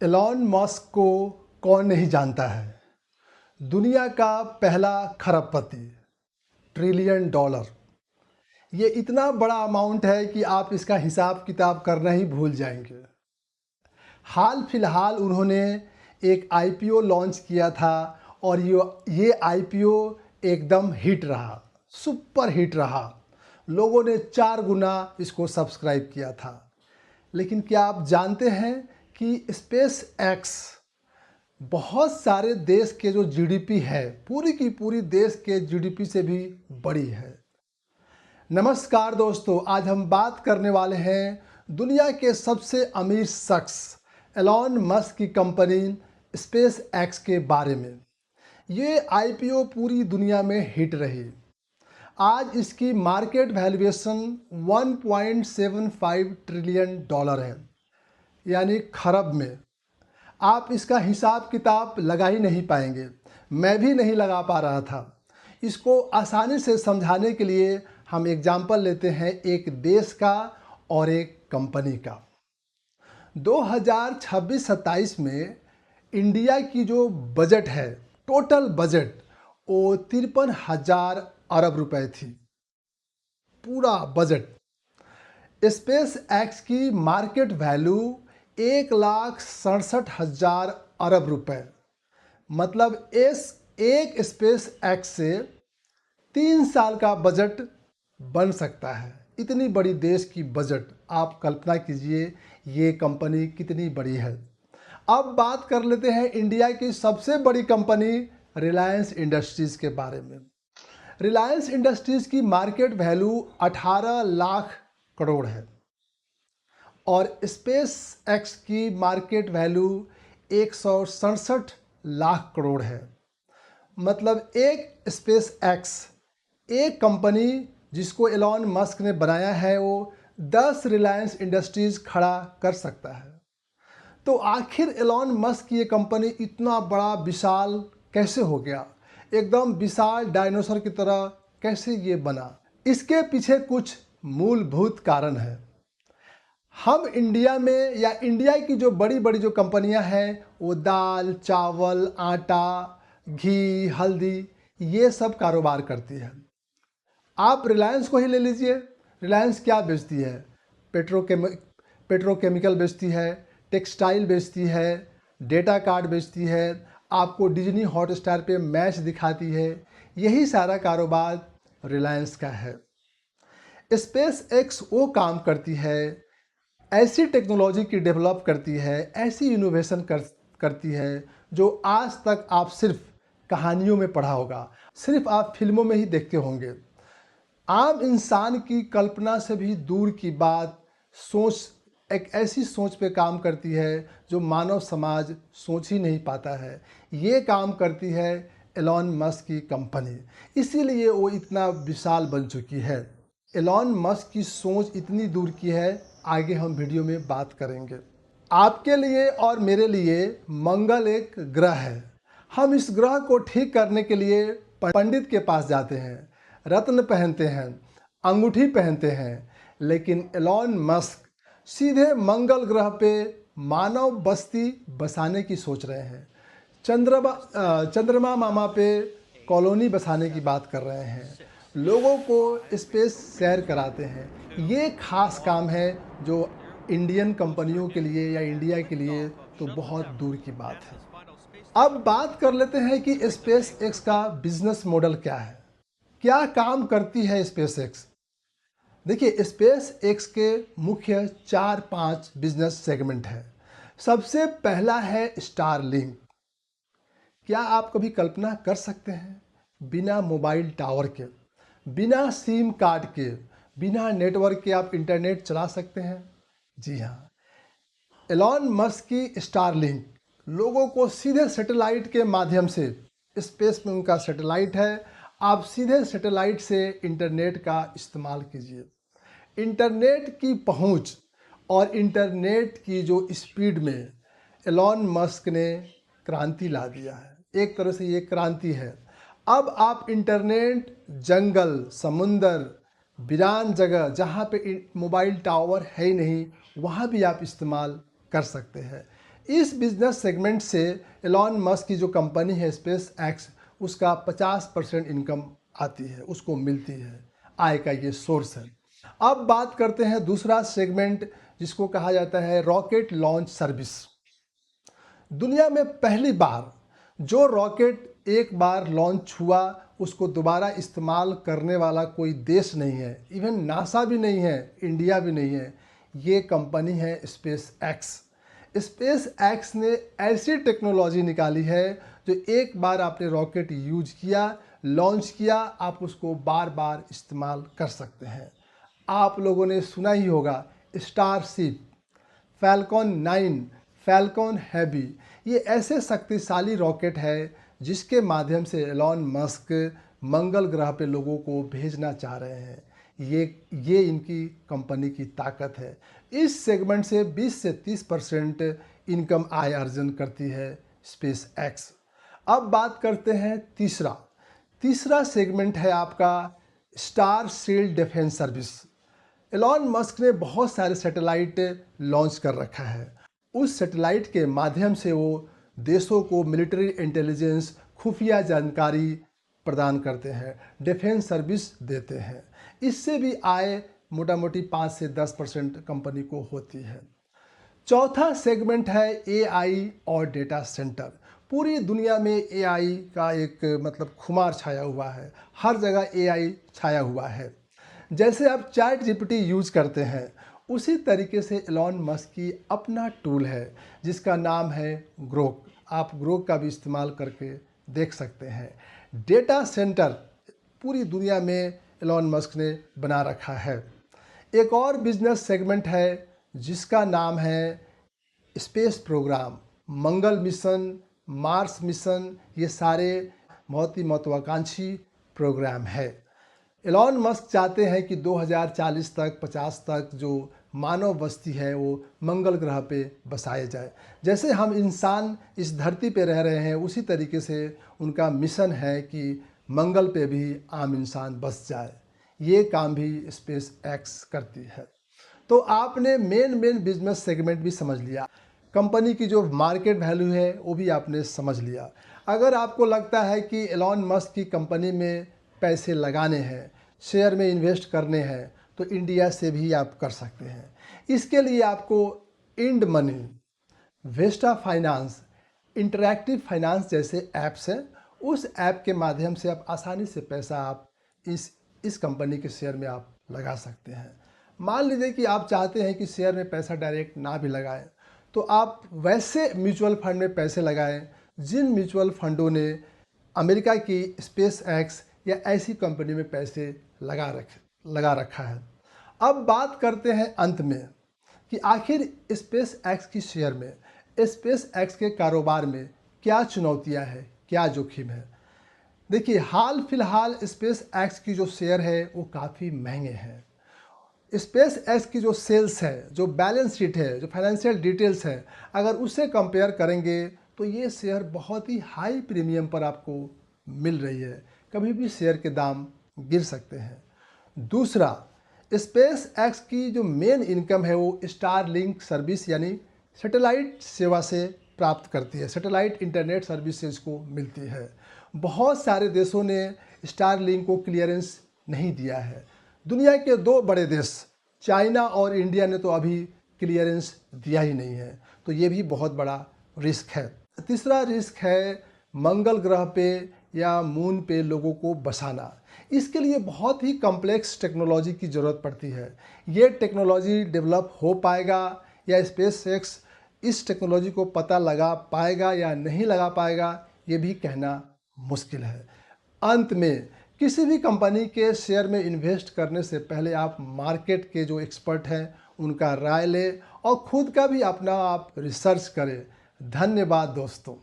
Elon Musk को कौन नहीं जानता है। दुनिया का पहला खरबपति, ट्रिलियन डॉलर। ये इतना बड़ा अमाउंट है कि आप इसका हिसाब किताब करना ही भूल जाएंगे। हाल फिलहाल उन्होंने एक आईपीओ लॉन्च किया था और ये आईपीओ एकदम हिट रहा, सुपर हिट रहा। लोगों ने 4 गुना इसको सब्सक्राइब किया था। लेकिन क्या आप जानते हैं कि स्पेस एक्स बहुत सारे देश के जो जीडीपी है, पूरी की पूरी देश के जीडीपी से भी बड़ी है। नमस्कार दोस्तों, आज हम बात करने वाले हैं दुनिया के सबसे अमीर शख्स एलॉन मस्क की कंपनी स्पेस एक्स के बारे में। ये आईपीओ पूरी दुनिया में हिट रही। आज इसकी मार्केट वैल्यूएशन 1.75 ट्रिलियन डॉलर है, यानी खरब में। आप इसका हिसाब किताब लगा ही नहीं पाएंगे। मैं भी नहीं लगा पा रहा था। इसको आसानी से समझाने के लिए हम एग्जाम्पल लेते हैं एक देश का और एक कंपनी का। 2026-27 में इंडिया की जो बजट है, टोटल बजट, वो 53,000 अरब रुपए थी, पूरा बजट। स्पेस एक्स की मार्केट वैल्यू 1,67,000 अरब रुपए। मतलब एक स्पेस एक्स से 3 साल का बजट बन सकता है। इतनी बड़ी देश की बजट, आप कल्पना कीजिए ये कंपनी कितनी बड़ी है। अब बात कर लेते हैं इंडिया की सबसे बड़ी कंपनी रिलायंस इंडस्ट्रीज़ के बारे में। रिलायंस इंडस्ट्रीज़ की मार्केट वैल्यू 18 लाख करोड़ है और स्पेस एक्स की मार्केट वैल्यू 167 लाख करोड़ है। मतलब एक स्पेस एक्स, एक कंपनी जिसको एलॉन मस्क ने बनाया है, वो 10 रिलायंस इंडस्ट्रीज़ खड़ा कर सकता है। तो आखिर एलॉन मस्क की ये कंपनी इतना बड़ा विशाल कैसे हो गया? एकदम विशाल डायनासोर की तरह कैसे ये बना? इसके पीछे कुछ मूलभूत कारण है। हम इंडिया में या इंडिया की जो बड़ी बड़ी जो कंपनियां हैं, वो दाल, चावल, आटा, घी, हल्दी, ये सब कारोबार करती है। आप रिलायंस को ही ले लीजिए। रिलायंस क्या बेचती है? पेट्रोकेमिकल बेचती है, टेक्सटाइल बेचती है, डेटा कार्ड बेचती है, आपको डिज्नी हॉटस्टार पे मैच दिखाती है। यही सारा कारोबार रिलायंस का है। स्पेस एक्स वो काम करती है, ऐसी टेक्नोलॉजी की डेवलप करती है, ऐसी इनोवेशन करती है जो आज तक आप सिर्फ कहानियों में पढ़ा होगा, सिर्फ आप फिल्मों में ही देखते होंगे। आम इंसान की कल्पना से भी दूर की बात, सोच, एक ऐसी सोच पे काम करती है जो मानव समाज सोच ही नहीं पाता है। ये काम करती है एलॉन मस्क की कंपनी, इसीलिए वो इतना विशाल बन चुकी है। एलॉन मस्क की सोच इतनी दूर की है, आगे हम वीडियो में बात करेंगे। आपके लिए और मेरे लिए मंगल एक ग्रह है। हम इस ग्रह को ठीक करने के लिए पंडित के पास जाते हैं, रत्न पहनते हैं, अंगूठी पहनते हैं। लेकिन एलॉन मस्क सीधे मंगल ग्रह पे मानव बस्ती बसाने की सोच रहे हैं। चंद्रमा मामा पे कॉलोनी बसाने की बात कर रहे हैं। लोगों को स्पेस सैर कराते हैं। ये खास काम है जो इंडियन कंपनियों के लिए या इंडिया के लिए तो बहुत दूर की बात है। अब बात कर लेते हैं कि स्पेस एक्स का बिजनेस मॉडल क्या है, क्या काम करती है स्पेस एक्स। देखिए, स्पेस एक्स के मुख्य 4-5 बिजनेस सेगमेंट है। सबसे पहला है स्टारलिंक। क्या आप कभी कल्पना कर सकते हैं, बिना मोबाइल टावर के, बिना सिम कार्ड के, बिना नेटवर्क के आप इंटरनेट चला सकते हैं? जी हाँ, एलॉन मस्क की स्टारलिंक लोगों को सीधे सैटेलाइट के माध्यम से, स्पेस में उनका सैटेलाइट है, आप सीधे सैटेलाइट से इंटरनेट का इस्तेमाल कीजिए। इंटरनेट की पहुंच और इंटरनेट की जो स्पीड में एलॉन मस्क ने क्रांति ला दिया है। एक तरह से ये क्रांति है। अब आप इंटरनेट जंगल, समुंदर, वीरान जगह जहाँ पे मोबाइल टावर है ही नहीं, वहाँ भी आप इस्तेमाल कर सकते हैं। इस बिजनेस सेगमेंट से एलॉन मस्क की जो कंपनी है स्पेस एक्स, उसका 50% इनकम आती है, उसको मिलती है, आय का ये सोर्स है। अब बात करते हैं दूसरा सेगमेंट जिसको कहा जाता है रॉकेट लॉन्च सर्विस। दुनिया में पहली बार जो रॉकेट एक बार लॉन्च हुआ उसको दोबारा इस्तेमाल करने वाला कोई देश नहीं है, इवन नासा भी नहीं है, इंडिया भी नहीं है, ये कंपनी है स्पेस एक्स। स्पेस एक्स ने ऐसी टेक्नोलॉजी निकाली है जो एक बार आपने रॉकेट यूज किया, लॉन्च किया, आप उसको बार बार इस्तेमाल कर सकते हैं। आप लोगों ने सुना ही होगा स्टारशिप, फैल्कॉन 9, फैल्कॉन हैवी, ये ऐसे शक्तिशाली रॉकेट है जिसके माध्यम से एलॉन मस्क मंगल ग्रह पे लोगों को भेजना चाह रहे हैं। ये इनकी कंपनी की ताकत है। इस सेगमेंट से 20 से 30% इनकम आय अर्जन करती है स्पेस एक्स। अब बात करते हैं तीसरा सेगमेंट है आपका star shield defence service. Elon Musk ने बहुत सारे सैटेलाइट लॉन्च कर रखा है। उस सैटेलाइट के माध्यम से वो देशों को मिलिट्री इंटेलिजेंस, खुफिया जानकारी प्रदान करते हैं, डिफेंस सर्विस देते हैं। इससे भी आय मोटा मोटी 5 से 10% कंपनी को होती है। चौथा सेगमेंट है एआई और डेटा सेंटर। पूरी दुनिया में एआई का एक खुमार छाया हुआ है, हर जगह एआई छाया हुआ है। जैसे आप चैट जीपीटी यूज करते हैं, उसी तरीके से एलॉन मस्क की अपना टूल है जिसका नाम है ग्रोक। आप ग्रोक का भी इस्तेमाल करके देख सकते हैं। डेटा सेंटर पूरी दुनिया में एलॉन मस्क ने बना रखा है। एक और बिजनेस सेगमेंट है जिसका नाम है स्पेस प्रोग्राम, मंगल मिशन, मार्स मिशन, ये सारे बहुत ही महत्वाकांक्षी प्रोग्राम है। एलॉन मस्क चाहते हैं कि 2040 तक 50 तक जो मानव बस्ती है वो मंगल ग्रह पे बसाए जाए। जैसे हम इंसान इस धरती पे रह रहे हैं, उसी तरीके से उनका मिशन है कि मंगल पे भी आम इंसान बस जाए। ये काम भी स्पेस एक्स करती है। तो आपने मेन बिजनेस सेगमेंट भी समझ लिया, कंपनी की जो मार्केट वैल्यू है वो भी आपने समझ लिया। अगर आपको लगता है कि एलॉन मस्क की कंपनी में पैसे लगाने हैं, शेयर में इन्वेस्ट करने हैं, तो इंडिया से भी आप कर सकते हैं। इसके लिए आपको INDmoney, Vesta finance, interactive finance जैसे ऐप्स हैं, उस ऐप के माध्यम से आप आसानी से पैसा आप इस कंपनी के शेयर में आप लगा सकते हैं। मान लीजिए कि आप चाहते हैं कि शेयर में पैसा डायरेक्ट ना भी लगाएं, तो आप वैसे म्यूचुअल फंड में पैसे लगाएं जिन म्यूचुअल फंडों ने अमेरिका की स्पेस एक्स या ऐसी कंपनी में पैसे लगा रखा है। अब बात करते हैं अंत में कि आखिर स्पेस एक्स की शेयर में, स्पेस एक्स के कारोबार में क्या चुनौतियां हैं, क्या जोखिम है। देखिए, हाल फिलहाल स्पेस एक्स की जो शेयर है वो काफ़ी महंगे हैं। स्पेस एक्स की जो सेल्स है, जो बैलेंस शीट है, जो फाइनेंशियल डिटेल्स है, अगर उससे कंपेयर करेंगे तो ये शेयर बहुत ही हाई प्रीमियम पर आपको मिल रही है। कभी भी शेयर के दाम गिर सकते हैं। दूसरा, स्पेस एक्स की जो मेन इनकम है वो स्टारलिंक सर्विस यानी सैटेलाइट सेवा से प्राप्त करती है, सैटेलाइट इंटरनेट सर्विस से इसको मिलती है। बहुत सारे देशों ने स्टारलिंक को क्लियरेंस नहीं दिया है। दुनिया के 2 बड़े देश चाइना और इंडिया ने तो अभी क्लियरेंस दिया ही नहीं है, तो ये भी बहुत बड़ा रिस्क है। तीसरा रिस्क है मंगल ग्रह पे या मून पे लोगों को बसाना। इसके लिए बहुत ही कॉम्प्लेक्स टेक्नोलॉजी की ज़रूरत पड़ती है। ये टेक्नोलॉजी डेवलप हो पाएगा या स्पेस एक्स इस टेक्नोलॉजी को पता लगा पाएगा या नहीं लगा पाएगा, ये भी कहना मुश्किल है। अंत में, किसी भी कंपनी के शेयर में इन्वेस्ट करने से पहले आप मार्केट के जो एक्सपर्ट हैं उनका राय लें और खुद का भी अपना आप रिसर्च करें। धन्यवाद दोस्तों।